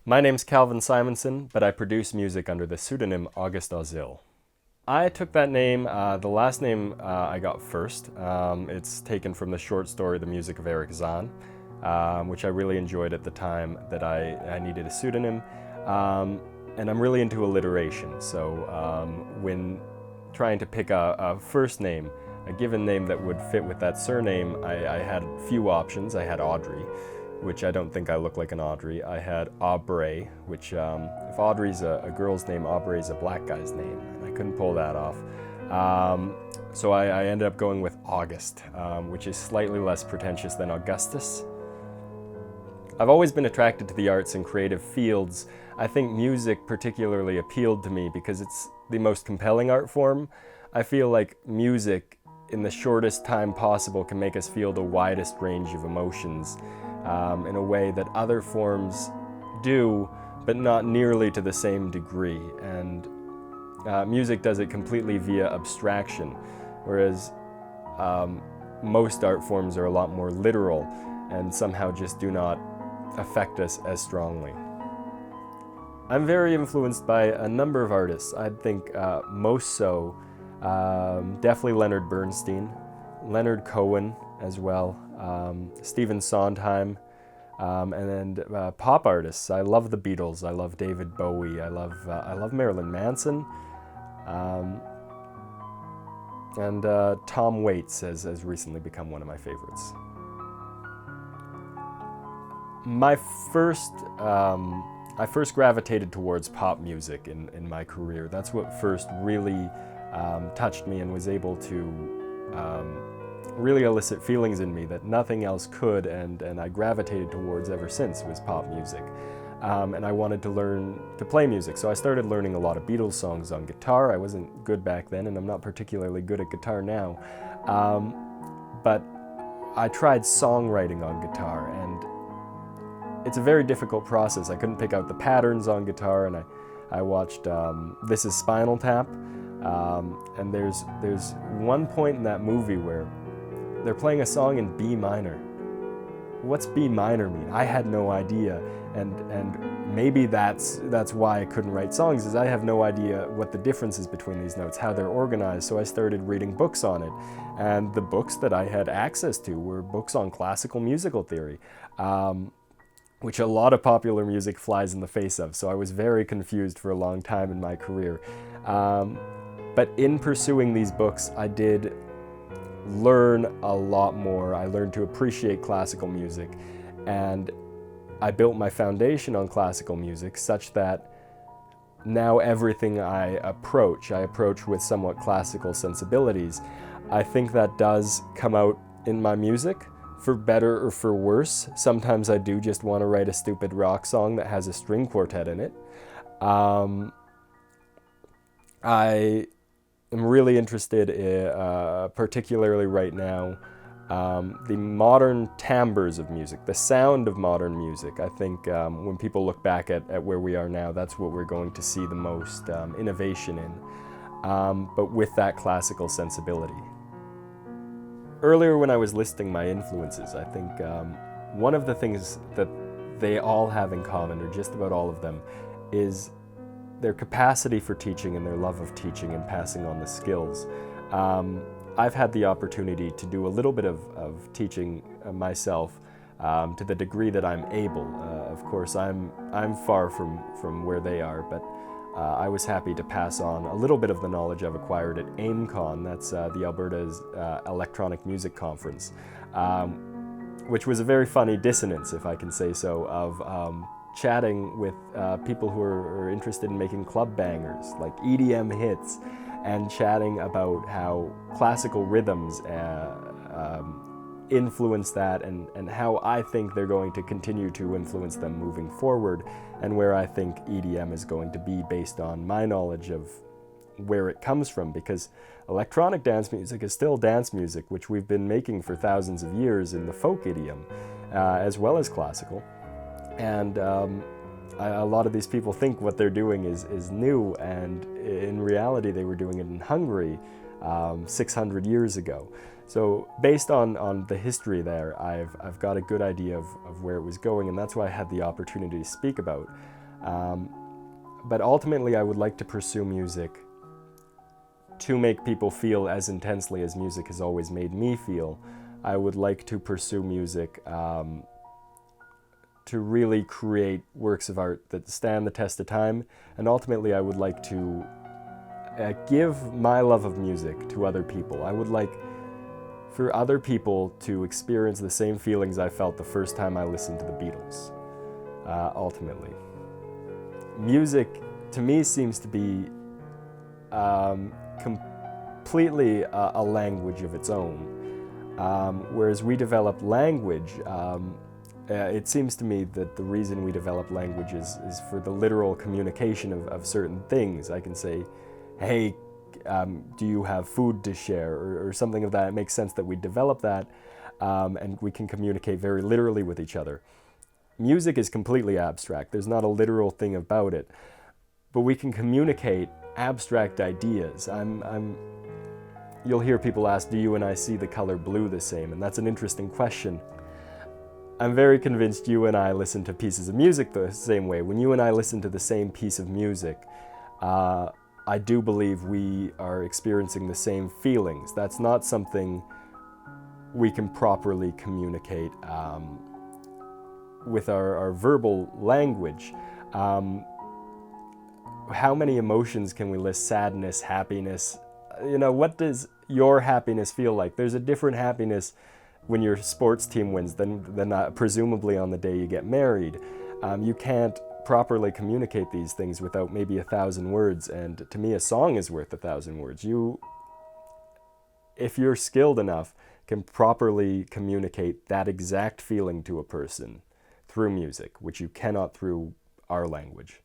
My name's Calvin Simonson, but I produce music under the pseudonym August Auseil. I took that name, the last name I got first. It's taken from the short story The Music of Eric Zahn, which I really enjoyed at the time that I needed a pseudonym. And I'm really into alliteration, so when trying to pick a first name, a given name that would fit with that surname, I had few options. I had Audrey, which I don't think I look like an Audrey. I had Aubrey, which if Audrey's a girl's name, Aubrey's a black guy's name. And I couldn't pull that off. So I ended up going with August, which is slightly less pretentious than Augustus. I've always been attracted to the arts and creative fields. I think music particularly appealed to me because it's the most compelling art form. I feel like music, in the shortest time possible, can make us feel the widest range of emotions in a way that other forms do, but not nearly to the same degree. And music does it completely via abstraction, whereas most art forms are a lot more literal and somehow just do not affect us as strongly. I'm very influenced by a number of artists. I think most so definitely Leonard Bernstein, Leonard Cohen as well, Stephen Sondheim, and pop artists. I love the Beatles. I love David Bowie. I love Marilyn Manson, and Tom Waits has recently become one of my favorites. I first gravitated towards pop music in my career. That's what first really touched me and was able to really elicit feelings in me that nothing else could, and I gravitated towards ever since, was pop music. And I wanted to learn to play music, so I started learning a lot of Beatles songs on guitar. I wasn't good back then, and I'm not particularly good at guitar now. But I tried songwriting on guitar, and it's a very difficult process. I couldn't pick out the patterns on guitar, and I watched This Is Spinal Tap, and there's one point in that movie where they're playing a song in B minor. What's B minor mean? I had no idea, and maybe that's why I couldn't write songs, is I have no idea what the difference is between these notes, how they're organized. So I started reading books on it, and the books that I had access to were books on classical musical theory, which a lot of popular music flies in the face of. So I was very confused for a long time in my career. But in pursuing these books, I did learn a lot more. I learned to appreciate classical music, and I built my foundation on classical music such that now everything I approach with somewhat classical sensibilities. I think that does come out in my music, for better or for worse. Sometimes I do just want to write a stupid rock song that has a string quartet in it. I am really interested in, particularly right now, the modern timbres of music, the sound of modern music. I think when people look back at where we are now, that's what we're going to see the most innovation in, but with that classical sensibility. Earlier when I was listing my influences, I think one of the things that they all have in common, or just about all of them, is their capacity for teaching and their love of teaching and passing on the skills. I've had the opportunity to do a little bit of teaching myself to the degree that I'm able. Of course, I'm far from where they are, but I was happy to pass on a little bit of the knowledge I've acquired at AIMCon, that's the Alberta's Electronic Music Conference, which was a very funny dissonance, if I can say so, of chatting with people who are interested in making club bangers, like EDM hits, and chatting about how classical rhythms influence that, and how I think they're going to continue to influence them moving forward, and where I think EDM is going to be based on my knowledge of where it comes from, because electronic dance music is still dance music, which we've been making for thousands of years in the folk idiom, as well as classical. And A lot of these people think what they're doing is new, and in reality they were doing it in Hungary 600 years ago. So based on the history there, I've got a good idea of where it was going, and that's why I had the opportunity to speak about. But ultimately I would like to pursue music to make people feel as intensely as music has always made me feel. I would like to pursue music to really create works of art that stand the test of time, and ultimately I would like to give my love of music to other people. I would like for other people to experience the same feelings I felt the first time I listened to the Beatles, ultimately. Music, to me, seems to be completely a language of its own. Whereas we develop language, it seems to me that the reason we develop language is for the literal communication of certain things. I can say, hey, do you have food to share, or something of that. It makes sense that we develop that, and we can communicate very literally with each other. Music is completely abstract. There's not a literal thing about it, but we can communicate abstract ideas. You'll hear people ask, do you and I see the color blue the same? And that's an interesting question. I'm very convinced you and I listen to pieces of music the same way. When you and I listen to the same piece of music, I do believe we are experiencing the same feelings. That's not something we can properly communicate with our verbal language. How many emotions can we list? Sadness, happiness. What does your happiness feel like? There's a different happiness when your sports team wins than presumably on the day you get married. You can't properly communicate these things without maybe 1,000 words, and to me a song is worth 1,000 words. If you're skilled enough, can properly communicate that exact feeling to a person through music, which you cannot through our language.